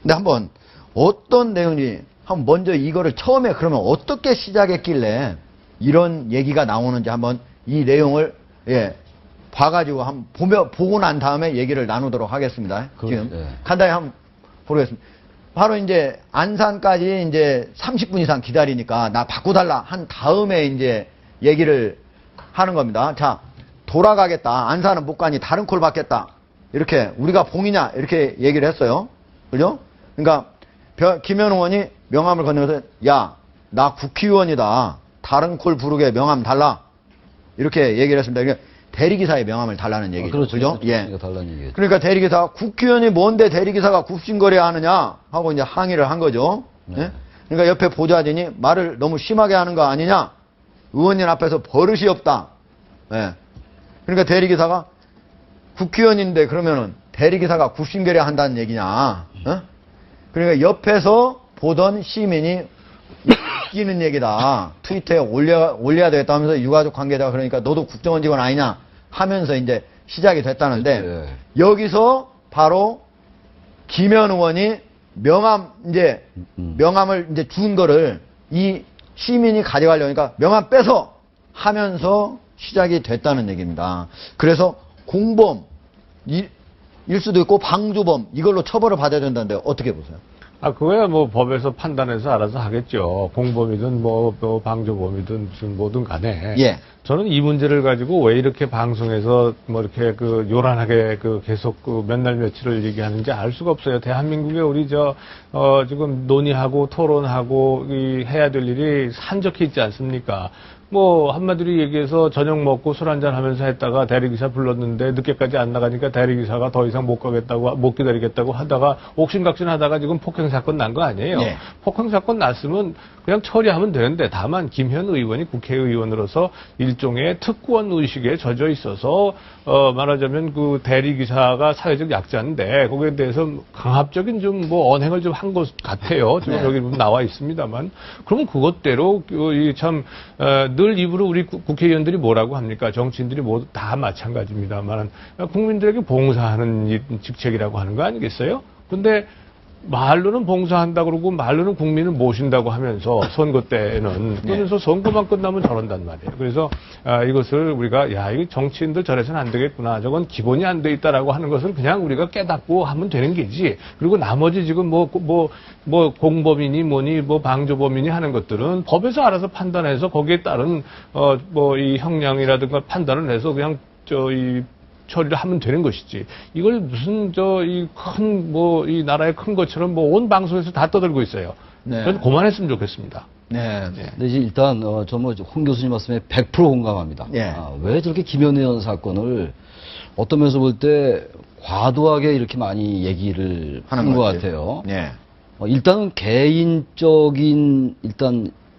근데 한번 어떤 내용이 한번 먼저 이거를 처음에 그러면 어떻게 시작했길래 이런 얘기가 나오는지 한번 이 내용을 봐가지고 한번 보고 난 다음에 얘기를 나누도록 하겠습니다. 지금 간단히 한번 보겠습니다. 바로 이제 안산까지 이제 30분 이상 기다리니까 나 바꿔달라 한 다음에 이제 얘기를 하는 겁니다. 자, 돌아가겠다. 안산은 못 가니 다른 콜 받겠다. 이렇게 우리가 봉이냐 이렇게 얘기를 했어요. 그죠? 그러니까 김현 의원이 명함을 건네면서 야, 나 국회의원이다. 다른 콜 부르게 명함 달라. 이렇게 얘기를 했습니다. 그러니까 대리기사의 명함을 달라는 얘기죠. 그렇죠. 그죠? 예. 그러니까 대리기사, 국회의원이 뭔데 대리기사가 굽신거려야 하느냐 하고 이제 항의를 한 거죠. 네. 예? 그러니까 옆에 보좌진이 말을 너무 심하게 하는 거 아니냐? 의원님 앞에서 버릇이 없다. 예. 그러니까 대리기사가 국회의원인데 그러면은 대리기사가 굽신거려야 한다는 얘기냐? 어? 그러니까 옆에서 보던 시민이 웃기는 얘기다. 트위터에 올려야 되겠다 하면서 유가족 관계자가 그러니까 너도 국정원 직원 아니냐 하면서 이제 시작이 됐다는데 네. 여기서 바로 김현 의원이 명함을 이제 준 거를 이 시민이 가져가려니까 명함 빼서 하면서 시작이 됐다는 얘기입니다. 그래서 공범 일 수도 있고 방조범 이걸로 처벌을 받아야 된다는데 어떻게 보세요? 그거야 뭐 법에서 판단해서 알아서 하겠죠. 공범이든 뭐 방조범이든 뭐든 간에. 예. 저는 이 문제를 가지고 왜 이렇게 방송에서 뭐 이렇게 요란하게 계속 몇 날 며칠을 얘기하는지 알 수가 없어요. 대한민국에 우리 지금 논의하고 토론하고 해야 될 일이 산적해 있지 않습니까? 뭐 한마디로 얘기해서 저녁 먹고 술 한잔 하면서 했다가 대리기사 불렀는데 늦게까지 안 나가니까 대리기사가 더 이상 못 기다리겠다고 하다가 옥신각신 하다가 지금 폭행사건 난 거 아니에요. 네. 폭행사건 났으면 그냥 처리하면 되는데 다만 김현 의원이 국회의원으로서 일종의 특권 의식에 젖어 있어서 말하자면 그 대리기사가 사회적 약자인데 거기에 대해서 강압적인 좀 언행을 좀 한 것 같아요. 지금 여기 나와 있습니다만 그러면 그것대로 늘 입으로 우리 국회의원들이 뭐라고 합니까? 정치인들이 모두 다 마찬가지입니다만 국민들에게 봉사하는 직책이라고 하는 거 아니겠어요? 근데 말로는 봉사한다 그러고 말로는 국민을 모신다고 하면서 선거 때는 그러면서 선거만 끝나면 저런단 말이에요. 그래서 이것을 우리가 이거 정치인들 저래서는 안 되겠구나. 저건 기본이 안 돼 있다라고 하는 것을 그냥 우리가 깨닫고 하면 되는 게지. 그리고 나머지 지금 공범이니 뭐니 방조범이니 하는 것들은 법에서 알아서 판단해서 거기에 따른 이 형량이라든가 판단을 해서 그냥 처리를 하면 되는 것이지. 이걸 무슨 이 나라의 큰 것처럼 온 방송에서 다 떠들고 있어요. 네. 저는 그만했으면 좋겠습니다. 네. 근데 일단 홍 교수님 말씀에 100% 공감합니다. 예. 왜 저렇게 김현 의원 사건을 어떤 면에서 볼 때 과도하게 이렇게 많이 얘기를 하는 것 같아요. 네. 일단은 개인적인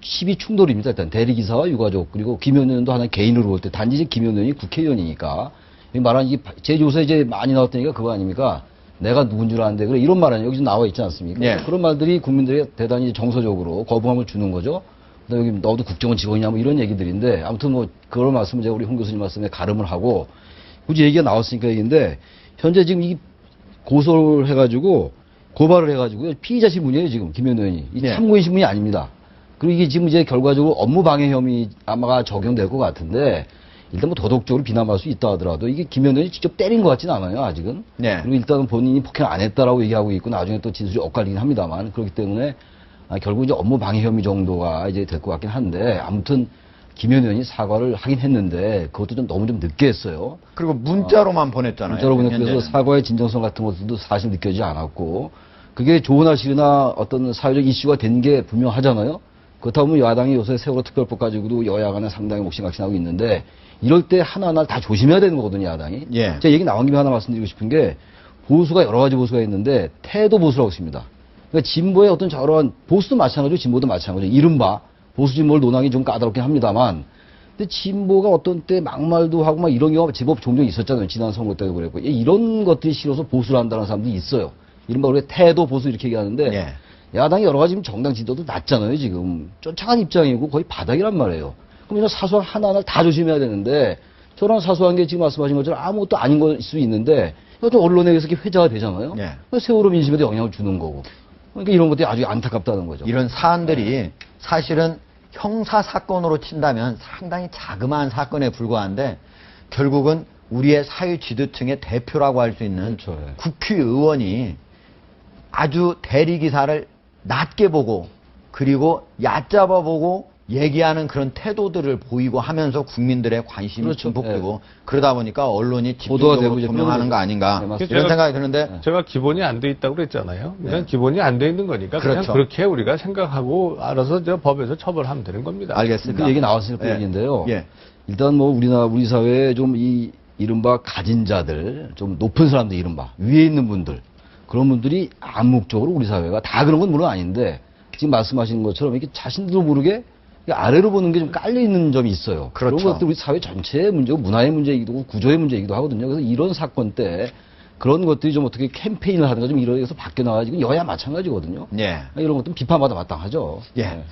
시비 충돌입니다. 일단 대리기사와 유가족 그리고 김현 의원도 하나의 개인으로 볼 때 단지 이제 김현 의원이 국회의원이니까 말하는 제 요새 이제 많이 나왔다니까 그거 아닙니까? 내가 누군 줄 아는데 그래 이런 말은 여기서 나와 있지 않습니까? 예. 그런 말들이 국민들에게 대단히 정서적으로 거부감을 주는 거죠. 여기 너도 국정원 직원이냐 뭐 이런 얘기들인데 아무튼 그런 말씀을 제가 우리 홍 교수님 말씀에 가름을 하고 굳이 얘기가 나왔으니까 얘기인데 현재 지금 이 고소를 해가지고 고발을 해가지고 피의자 신분이에요 지금 김현 의원이 예. 참고인 신분이 아닙니다. 그리고 이게 지금 이제 결과적으로 업무방해 혐의 아마 적용될 것 같은데. 일단 도덕적으로 비난할 수 있다 하더라도 이게 김현 의원이 직접 때린 것 같지는 않아요 아직은. 네. 그리고 일단은 본인이 폭행 안 했다라고 얘기하고 있고 나중에 또 진술이 엇갈리긴 합니다만 그렇기 때문에 결국 이제 업무 방해 혐의 정도가 이제 될 것 같긴 한데 아무튼 김현 의원이 사과를 하긴 했는데 그것도 너무 늦게 했어요. 그리고 문자로만 보냈잖아요. 문자로 보냈고 그래서 사과의 진정성 같은 것들도 사실 느껴지지 않았고 그게 좋은 사실이나 어떤 사회적 이슈가 된 게 분명하잖아요. 그렇다면 야당이 요새 세월호 특별법 가지고도 여야 간에 상당히 옥신각신하고 있는데 이럴 때 하나하나 다 조심해야 되는 거거든요, 야당이. 예. 제가 얘기 나온 김에 하나 말씀드리고 싶은 게 보수가 여러 가지 보수가 있는데 태도 보수라고 있습니다. 그러니까 진보의 어떤 저러한 보수도 마찬가지고 진보도 마찬가지고 이른바 보수 진보를 논하기 좀 까다롭긴 합니다만 근데 진보가 어떤 때 막말도 하고 막 이런 경우가 제법 종종 있었잖아요. 지난 선거 때도 그랬고 이런 것들이 싫어서 보수를 한다는 사람들이 있어요. 이른바 우리가 태도 보수 이렇게 얘기하는데 예. 야당이 여러 가지 정당 지도도 낮잖아요, 지금. 쫓아간 입장이고 거의 바닥이란 말이에요. 그럼 이런 사소한 하나하나 다 조심해야 되는데 저런 사소한 게 지금 말씀하신 것처럼 아무것도 아닌 걸 수 있는데 또 언론에 의해서 이렇게 회자가 되잖아요. 예. 세월호 민심에도 영향을 주는 거고. 그러니까 이런 것들이 아주 안타깝다는 거죠. 이런 사안들이 사실은 형사 사건으로 친다면 상당히 자그마한 사건에 불과한데 결국은 우리의 사회지도층의 대표라고 할 수 있는 그렇죠, 예. 국회의원이 아주 대리기사를 낮게 보고 그리고 얕잡아 보고 얘기하는 그런 태도들을 보이고 하면서 국민들의 관심이 그렇죠. 증폭되고 그러다 보니까 언론이 보도가 집중적으로 되고 이제 조명하는 거 아닌가 네, 맞습니다. 이런 생각이 드는데 제가 기본이 안 돼 있다고 그랬잖아요. 그러니까 네. 기본이 안 돼 있는 거니까 그냥 그렇죠. 그렇게 우리가 생각하고 알아서 저 법에서 처벌하면 되는 겁니다. 알겠습니다. 그 얘기 나왔으니까 그 예. 얘기인데요. 예. 일단 뭐 우리 사회에 좀 이 이른바 가진 자들, 좀 높은 사람들 이른바 위에 있는 분들 그런 분들이 암묵적으로 우리 사회가 다 그런 건 물론 아닌데 지금 말씀하신 것처럼 이렇게 자신들도 모르게 아래로 보는 게 좀 깔려 있는 점이 있어요. 그렇죠. 그런 것들 우리 사회 전체의 문제고 문화의 문제이기도 하고 구조의 문제이기도 하거든요. 그래서 이런 사건 때 그런 것들이 좀 어떻게 캠페인을 하든가 좀 이런 데서 바뀌어 나가지고 여야 마찬가지거든요. 예. 이런 것들은 비판받아 마땅하죠. 예. 네.